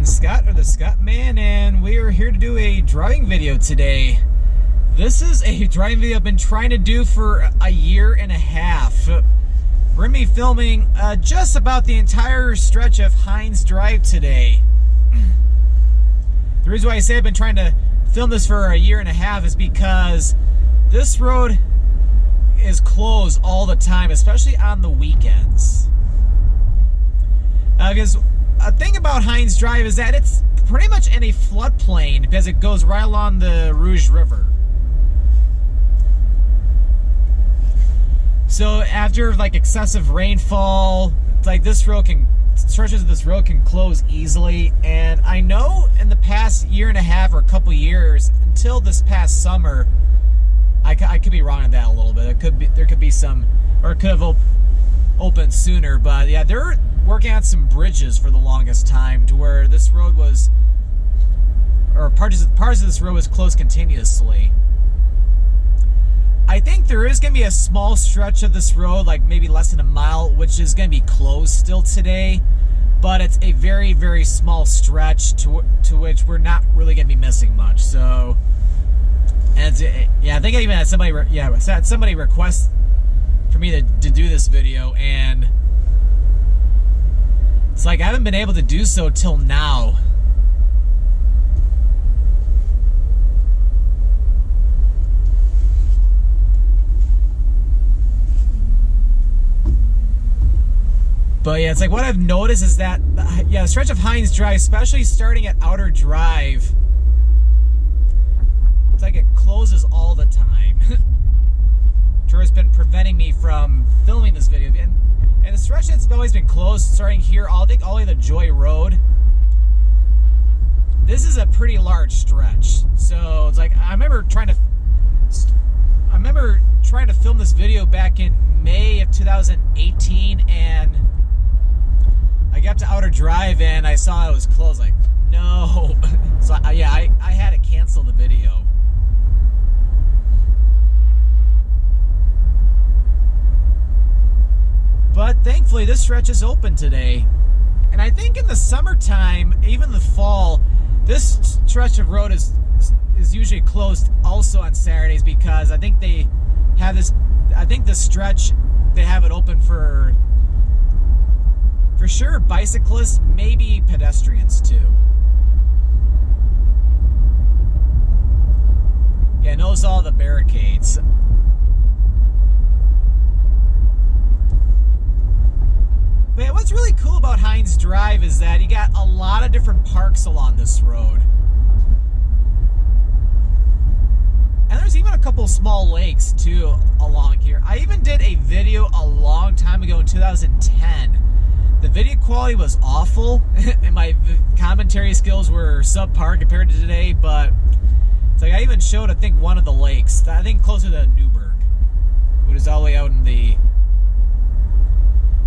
again, Scott or the Scottman, and we are here to do a driving video today. This is a driving video I've been trying to do for a year and a half. We're going to be filming just about the entire stretch of Hines Drive today. The reason why I say I've been trying to film this for a year and a half is because this road is closed all the time, especially on the weekends. Because a thing about Hines Drive is that it's pretty much in a floodplain because it goes right along the Rouge River. So after like excessive rainfall, like stretches of this road can close easily. And I know in the past year and a half or a couple years, until this past summer, I could be wrong on that a little bit. There could be some, or it could have opened sooner. But yeah, they're working on some bridges for the longest time to where this road was, or parts of this road was closed continuously. I think there is going to be a small stretch of this road, like maybe less than a mile, which is going to be closed still today, but it's a very, very small stretch to which we're not really going to be missing much. So, and yeah, I think I even had somebody request for me to do this video, and it's like I haven't been able to do so till now. But yeah, it's like what I've noticed is that, yeah, the stretch of Hines Drive, especially starting at Outer Drive, it's like it closes all the time. Which has been preventing me from filming this video. And the stretch that's always been closed, starting here, I think all the way to Joy Road, this is a pretty large stretch. So it's like I remember trying to film this video back in May of 2018, and I got to Outer Drive and I saw it was closed. Like, no. So yeah, I had to cancel the video. But thankfully this stretch is open today. And I think in the summertime, even the fall, this stretch of road is usually closed also on Saturdays, because I think they have this, I think this stretch, they have it open for sure bicyclists, maybe pedestrians too. Yeah, knows all the barricades. But yeah, what's really cool about Hines Drive is that you got a lot of different parks along this road. And there's even a couple small lakes too along here. I even did a video a long time ago in 2010. The video quality was awful, and my commentary skills were subpar compared to today, but it's like I even showed, I think, one of the lakes, I think closer to Newburgh, which is all the way out in the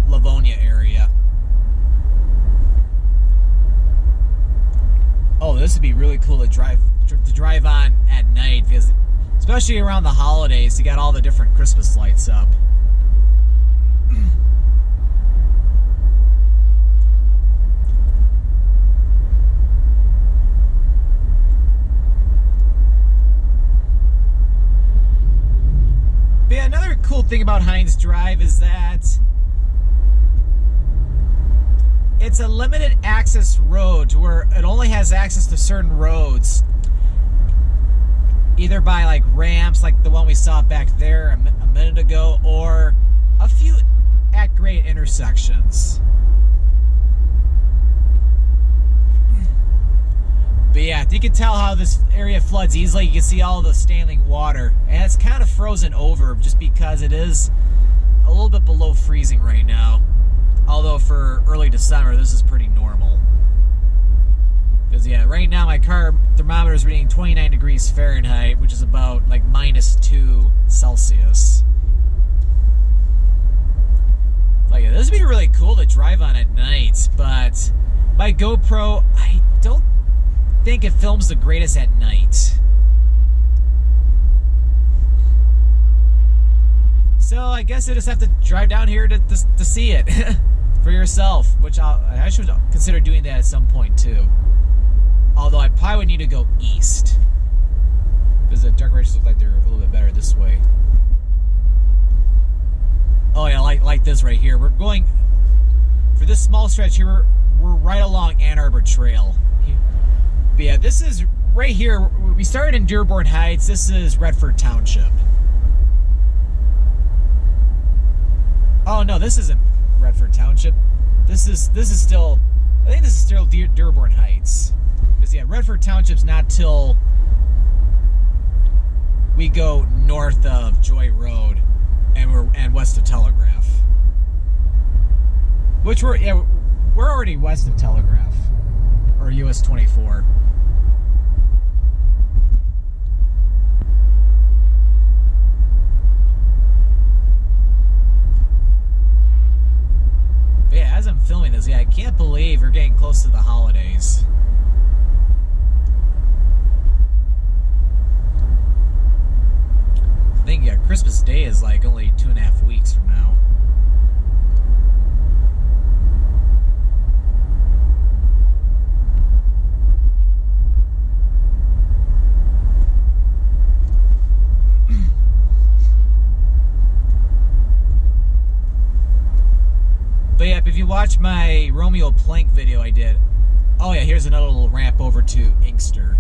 Livonia area. Oh, this would be really cool to drive on at night, because especially around the holidays, you got all the different Christmas lights up. But yeah, another cool thing about Hines Drive is that it's a limited access road where it only has access to certain roads, either by like ramps like the one we saw back there a minute ago, or a few at-grade intersections. But yeah, you can tell how this area floods easily. You can see all the standing water, and it's kind of frozen over just because it is a little bit below freezing right now. Although for early December, this is pretty normal. Because yeah, right now my car thermometer is reading 29 degrees Fahrenheit, which is about like -2 Celsius. Like, this would be really cool to drive on at night, but my GoPro, I don't think it films the greatest at night. So I guess I just have to drive down here to see it. for yourself, which I should consider doing that at some point too. Although I probably would need to go east, because the decorations look like they're a little bit better this way. Oh yeah, like this right here. We're going for this small stretch here. We're right along Ann Arbor Trail. But yeah, this is right here. We started in Dearborn Heights. This is Redford Township. Oh no, this isn't Redford Township. This is still, I think this is still Dearborn Heights. Because yeah, Redford Township's not till we go north of Joy Road and west of Telegraph. Which we're already west of Telegraph, or US 24. But yeah, as I'm filming this, yeah, I can't believe we're getting close to the holidays. I think yeah, Christmas Day is like only 2.5 weeks from now. But yeah, if you watch my Romeo Plank video I did, oh yeah, here's another little ramp over to Inkster.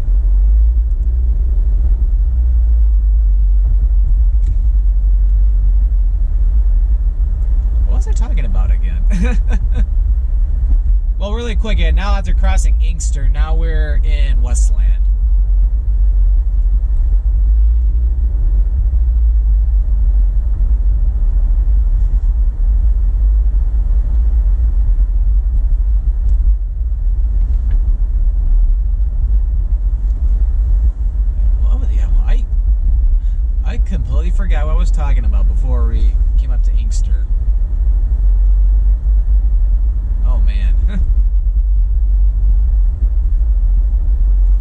What was I talking about again? Well, really quick, yeah, now after crossing Inkster, now we're in Westland. I completely forgot what I was talking about before we came up to Inkster. Oh man.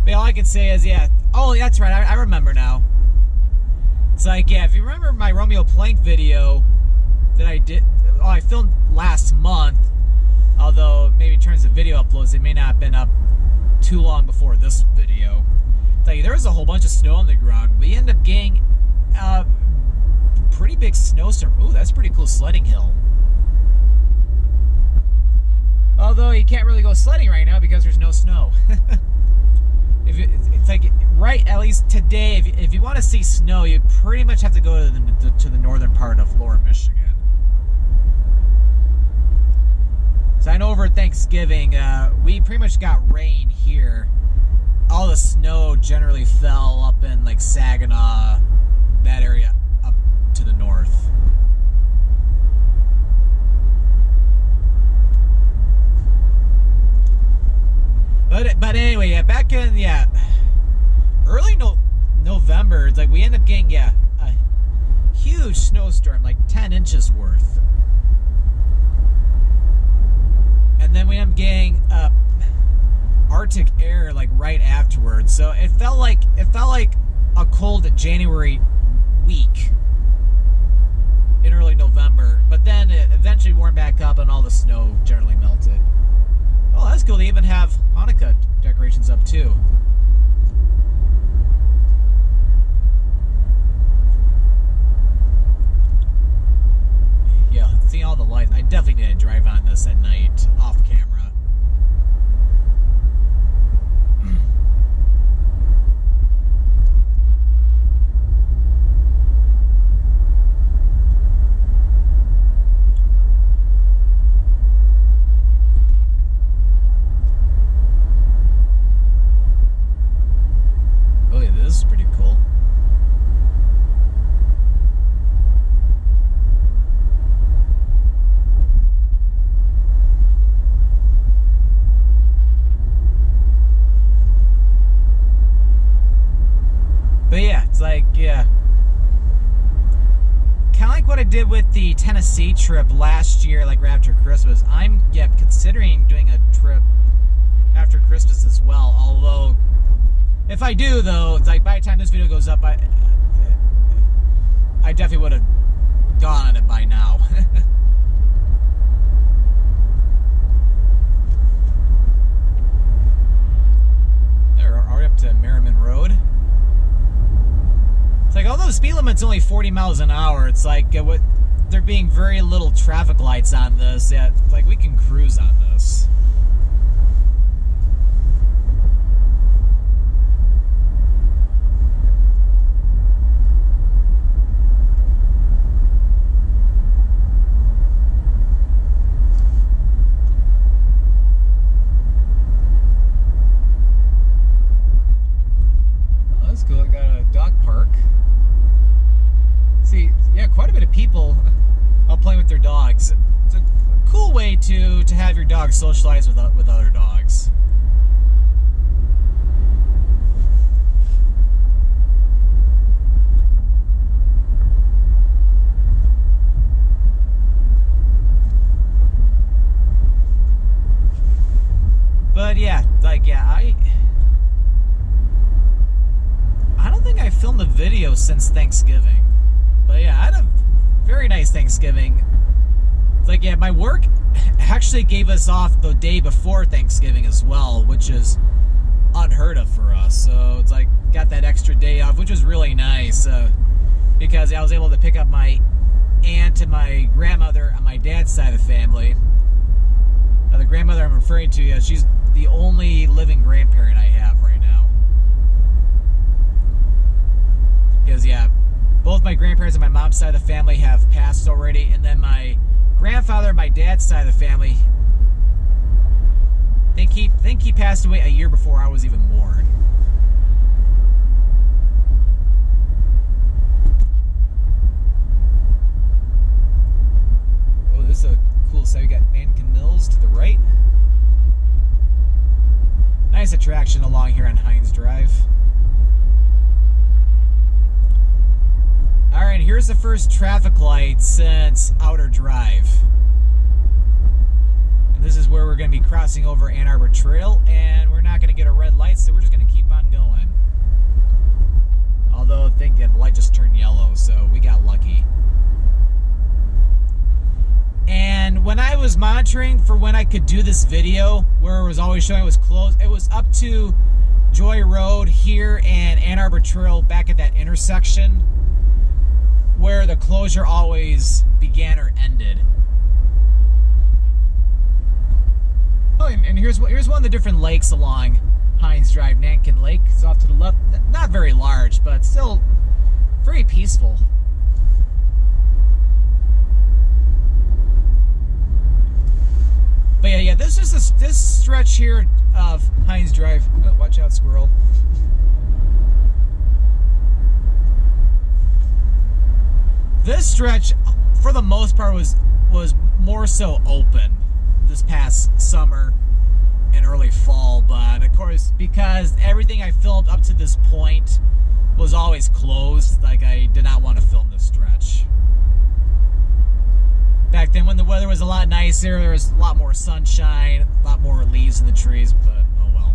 But all I can say is, yeah. Oh, that's right. I remember now. It's like, yeah, if you remember my Romeo Plank video that I did, I filmed last month, although maybe in terms of video uploads, it may not have been up too long before this video. It's like, there was a whole bunch of snow on the ground. We ended up getting pretty big snowstorm. Ooh, that's a pretty cool sledding hill. Although you can't really go sledding right now because there's no snow. It's like, right, at least today, if you want to see snow, you pretty much have to go to the northern part of Lower Michigan. So I know over Thanksgiving, we pretty much got rain here. All the snow generally fell up in like Saginaw, that area up to the north. But anyway, yeah, back in early November, it's like we ended up getting a huge snowstorm, like 10 inches worth, and then we ended up getting Arctic air like right afterwards. So it felt like a cold January week in early November, but then it eventually warmed back up and all the snow generally melted. Oh, that's cool. They even have Hanukkah decorations up too. Yeah, seeing all the lights. I definitely need to drive on this at night off camera. This is pretty cool. But yeah, it's like, yeah, kind of like what I did with the Tennessee trip last year, like right after Christmas. I'm considering doing a trip after Christmas as well, although if I do, though, it's like by the time this video goes up, I definitely would have gone on it by now. speed limit's only 40 miles an hour. It's like there being very little traffic lights on this. Yeah, like we can cruise on this. Oh, that's cool. I got a dog park. See, yeah, quite a bit of people out playing with their dogs. It's a cool way to have your dog socialize with other dogs. But yeah, like I don't think I filmed a video since Thanksgiving. But yeah, I had a very nice Thanksgiving. It's like, yeah, my work actually gave us off the day before Thanksgiving as well, which is unheard of for us. So it's like, got that extra day off, which was really nice because I was able to pick up my aunt and my grandmother on my dad's side of the family. The grandmother I'm referring to, yeah, she's the only living grandparent I have right now. Because, yeah, both my grandparents on my mom's side of the family have passed already, and then my grandfather on my dad's side of the family, I think he passed away a year before I was even born. Oh, this is a cool site. We got Mankin Mills to the right. Nice attraction along here on Hines Drive. Alright, here's the first traffic light since Outer Drive. And this is where we're going to be crossing over Ann Arbor Trail, and we're not going to get a red light, so we're just going to keep on going. Although I think the light just turned yellow, so we got lucky. And when I was monitoring for when I could do this video, where it was always showing it was closed, it was up to Joy Road here and Ann Arbor Trail back at that intersection, where the closure always began or ended. Oh, and here's one of the different lakes along Hines Drive. Nankin Lake is off to the left. Not very large, but still very peaceful. But yeah, this is this stretch here of Hines Drive. Oh, watch out, squirrel. This stretch, for the most part, was more so open this past summer and early fall. But of course, because everything I filmed up to this point was always closed, like I did not want to film this stretch. Back then, when the weather was a lot nicer, there was a lot more sunshine, a lot more leaves in the trees. But oh well.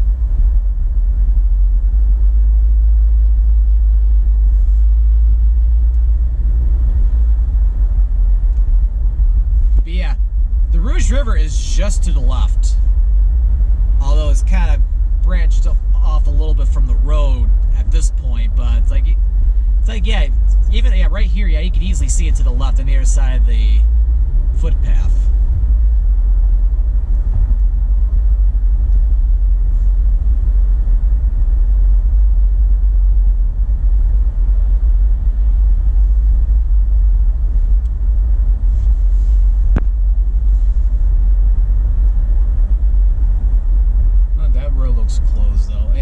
But yeah, the Rouge River is just to the left, although it's kind of branched off a little bit from the road at this point. But it's like yeah, even right here, yeah, you could easily see it to the left on the other side of the footpath. That road looks closed though.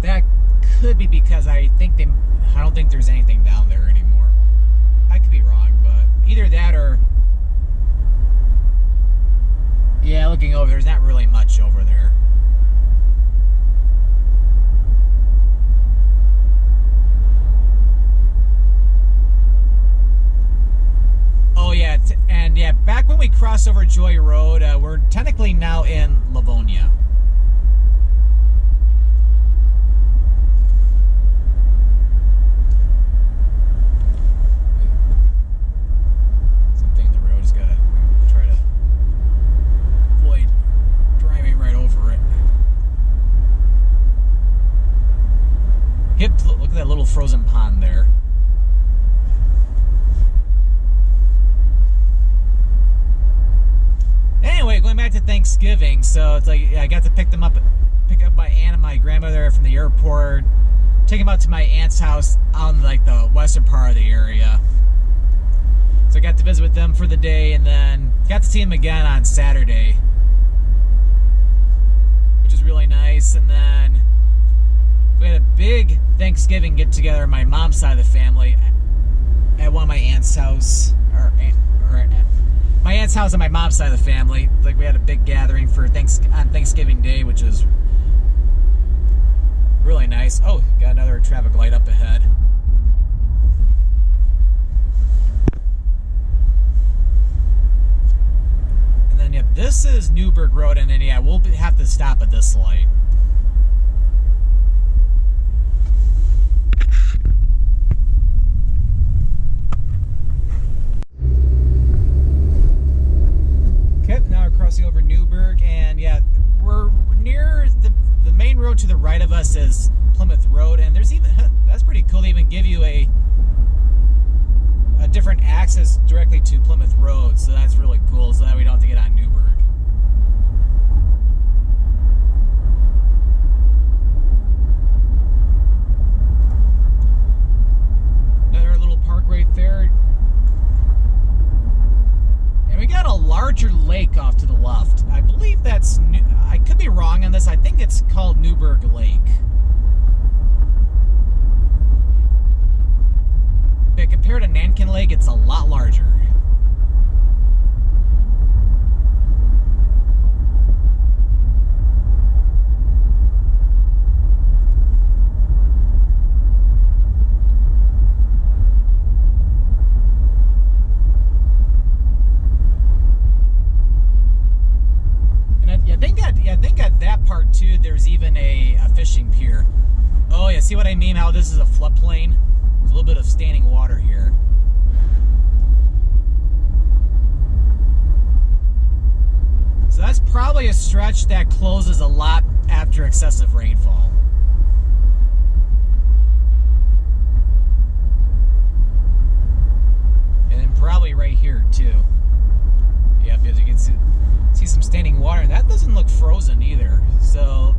That could be because I don't think there's anything down there anymore. I could be wrong, but either that or yeah, looking over, there's not really much over there. Oh yeah, and yeah, back when we crossed over Joy Road, we're technically now in Livonia. Something in the road has got to try to avoid driving right over it. Look at that little frozen pond there. Anyway, going back to Thanksgiving, so it's like I got to pick up my aunt and my grandmother from the airport, take them out to my aunt's house on like the western part of the area. So I got to visit with them for the day, and then got to see them again on Saturday, which is really nice. And then we had a big Thanksgiving get together on my mom's side of the family at one of my aunt's house, or my aunt's house on my mom's side of the family. Like, we had a big gathering for on Thanksgiving Day, which was really nice. Oh, got another traffic light up ahead. And then, yep, this is Newburgh Road in India. We'll have to stop at this light. Now we're crossing over Newburgh, and yeah, we're near the main road. To the right of us is Plymouth Road, and there's even, that's pretty cool, they even give you a different access directly to Plymouth Road, so that's really cool, so that we don't have to get on Newburgh. Another little park right there. We got a larger lake off to the left. I believe that's, I could be wrong on this, I think it's called Newburgh Lake. But compared to Nankin Lake, it's a lot larger. I think at that part too, there's even a fishing pier. Oh yeah, see what I mean? How this is a floodplain? There's a little bit of standing water here. So that's probably a stretch that closes a lot after excessive rainfall. And then probably right here too. Yep, as you can see some standing water, and that doesn't look frozen either. So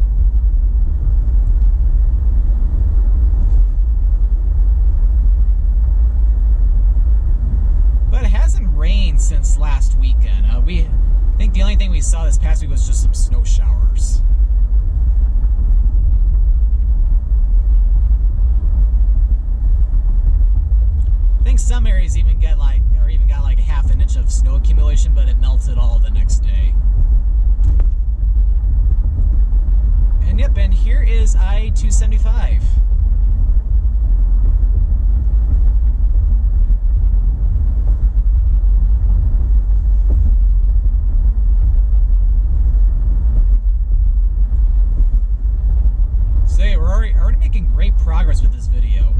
but it hasn't rained since last weekend. I think the only thing we saw this past week was just some snow showers. I think some areas even got like a half an inch of snow accumulation, but it melted all the next day. And yep, and here is I-275. So yeah, we're already making great progress with this video.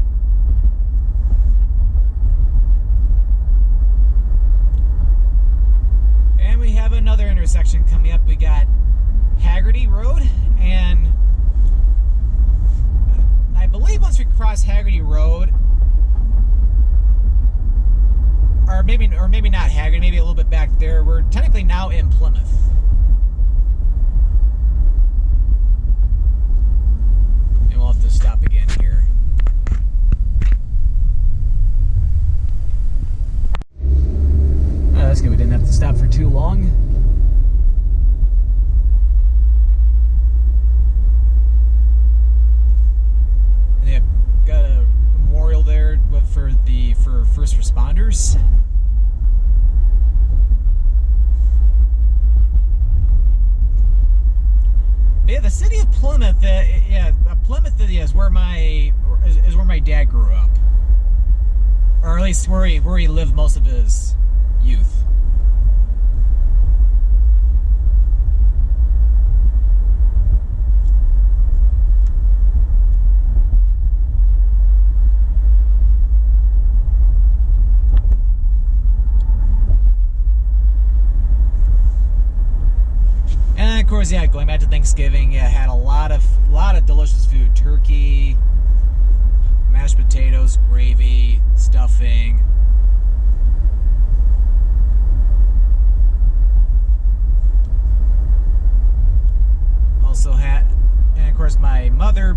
And we have another intersection coming up. We got Haggerty Road, and I believe once we cross Haggerty Road, or maybe not Haggerty, maybe a little bit back there, we're technically now in Plymouth. And we'll have to stop again here. That's good, we didn't have to stop for too long. And they've got a memorial there for first responders. Yeah, the city of Plymouth. Plymouth is where my dad grew up, or at least where he lived most of his youth. And of course, yeah, going back to Thanksgiving, yeah, had a lot of delicious food: turkey, mashed potatoes, gravy, stuffing. Also had, and of course my mother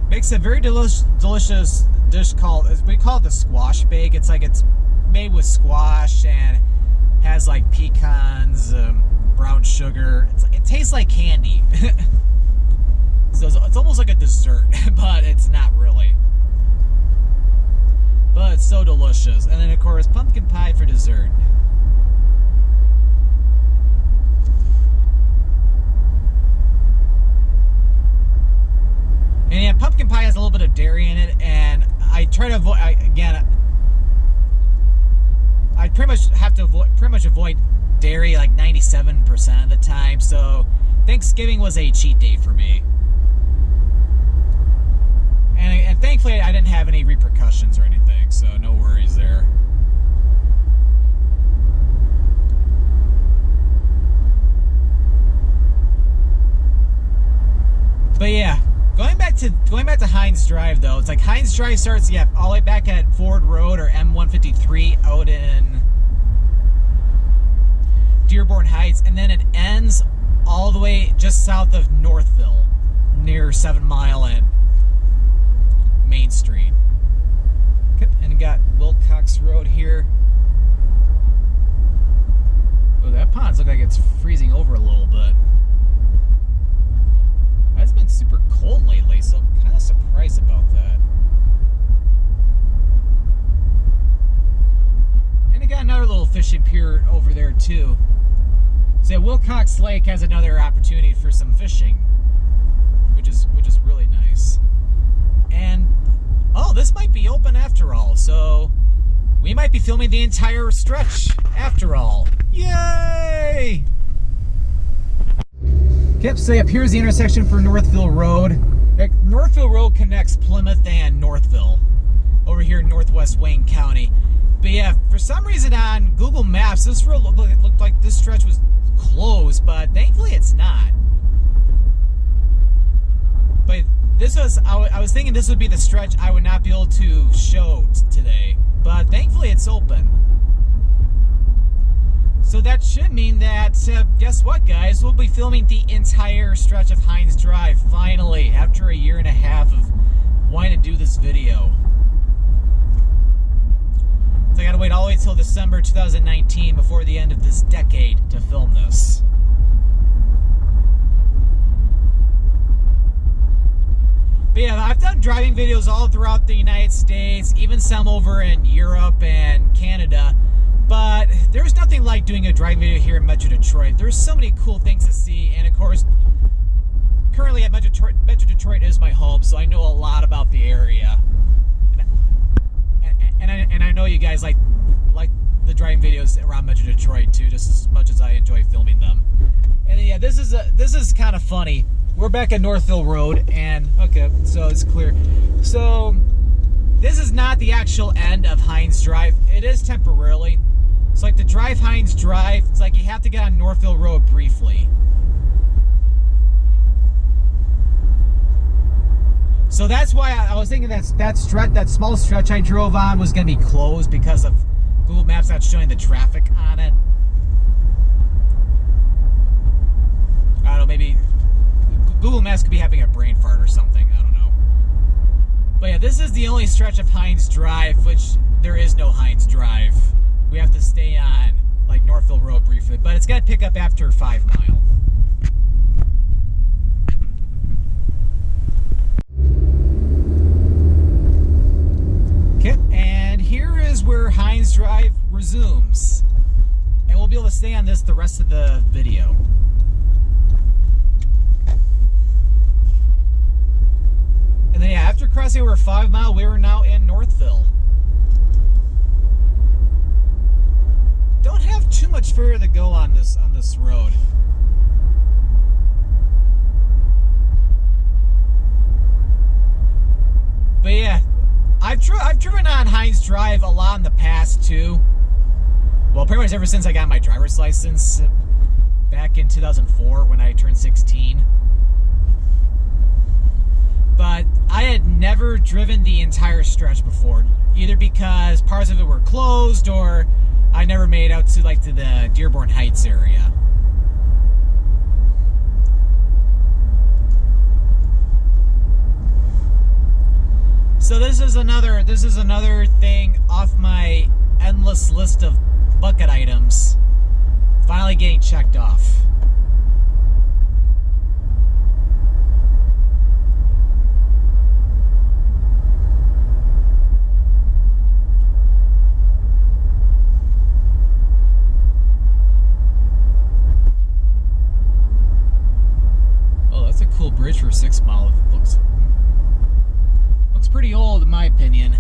makes a very delicious dish called, we call it the squash bake. It's like, it's made with squash and has like pecans, brown sugar. It tastes like candy. So it's almost like a dessert, but it's not really. But it's so delicious. And then of course pumpkin pie for dessert. And yeah, pumpkin pie has a little bit of dairy in it, and I try to avoid, I pretty much have to avoid dairy like 97% of the time, so Thanksgiving was a cheat day for me. And thankfully I didn't have any repercussions or anything, so no worries there. But yeah, going back to Hines Drive though, it's like Hines Drive starts all the way back at Ford Road or M153 out in Dearborn Heights, and then it ends all the way just south of Northville near 7 Mile and Main Street. And you got Wilcox Road here. Oh, that pond's look like it's freezing over a little bit. It's been super cold lately, so I'm kind of surprised about that. And I got another little fishing pier over there too. So Wilcox Lake has another opportunity for some fishing, which is really nice. And oh, this might be open after all, so we might be filming the entire stretch after all. Yay! Yep, so yep, here's the intersection for Northville Road. Northville Road connects Plymouth and Northville over here in northwest Wayne County. But yeah, for some reason on Google Maps, this road looked like this stretch was closed, but thankfully it's not. But this was, I was thinking this would be the stretch I would not be able to show today, but thankfully it's open. So that should mean that, guess what guys, we'll be filming the entire stretch of Hines Drive, finally, after a year and a half of wanting to do this video. So I gotta wait all the way till December 2019 before the end of this decade to film this. But yeah, I've done driving videos all throughout the United States, even some over in Europe and Canada. But there's nothing like doing a driving video here in Metro Detroit. There's so many cool things to see, and of course, currently at Metro Detroit is my home, so I know a lot about the area. And I know you guys like the driving videos around Metro Detroit too, just as much as I enjoy filming them. And yeah, this is kind of funny. We're back at Northville Road, and okay, so it's clear. So this is not the actual end of Hines Drive. It is temporarily. It's like to drive Hines Drive, it's like you have to get on Northville Road briefly. So that's why I was thinking that small stretch I drove on was going to be closed because of Google Maps not showing the traffic on it. I don't know, maybe Google Maps could be having a brain fart or something, I don't know. But yeah, this is the only stretch of Hines Drive, which there is no Hines Drive. We have to stay on like Northville Road briefly, but it's got to pick up after 5 Mile. Okay, and here is where Hines Drive resumes. And we'll be able to stay on this the rest of the video. And then yeah, after crossing over 5 Mile, we were now in Northville. Don't have too much further to go on this road. But yeah, I've driven on Hines Drive a lot in the past too. Well, pretty much ever since I got my driver's license back in 2004 when I turned 16. but I had never driven the entire stretch before, either because parts of it were closed or I never made it out to like to the Dearborn Heights area. So this is another thing off my endless list of bucket items finally getting checked off. Oh, that's a cool bridge for 6 Mile. It looks pretty old in my opinion.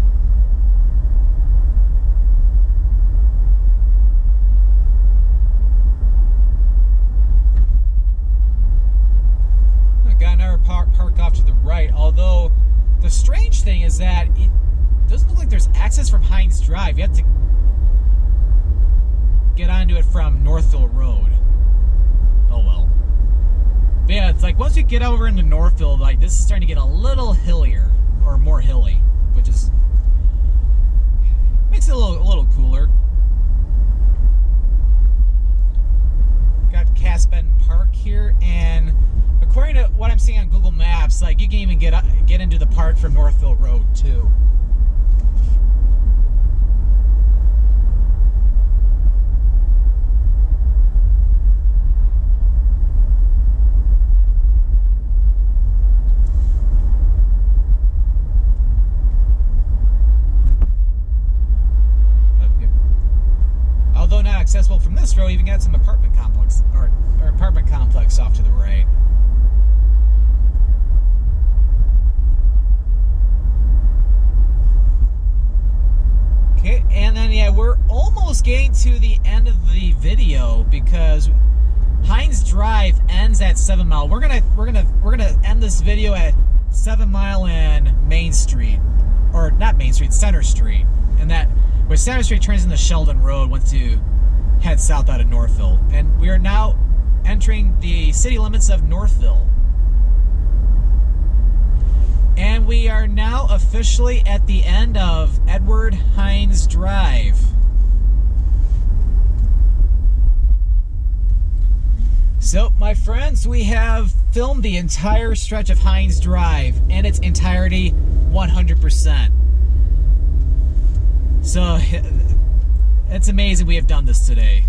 I got another park off to the right, although the strange thing is that it doesn't look like there's access from Hines Drive. You have to get onto it from Northville Road. Oh well. But yeah, it's like once you get over into Northville, like this is starting to get a little hillier. Or more hilly, which is makes it a little cooler. Got Caspen Park here, and according to what I'm seeing on Google Maps, like you can even get into the park from Northville Road too. Accessible from this road, even got some apartment complex or apartment complex off to the right. Okay, and then yeah, we're almost getting to the end of the video because Hines Drive ends at 7 Mile. We're gonna end this video at 7 Mile and Main Street, or not Main Street, Center Street, and that where Center Street turns into Sheldon Road once you head south out of Northville. And we are now entering the city limits of Northville. And we are now officially at the end of N Hines Drive. So, my friends, we have filmed the entire stretch of Hines Drive in its entirety 100%. So, it's amazing we have done this today.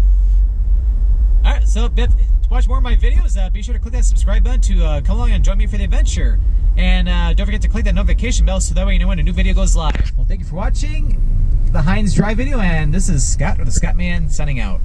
Alright, so to watch more of my videos, be sure to click that subscribe button to come along and join me for the adventure. And don't forget to click that notification bell so that way you know when a new video goes live. Well, thank you for watching the Hines Drive video, and this is Scott, or the Scottman, signing out.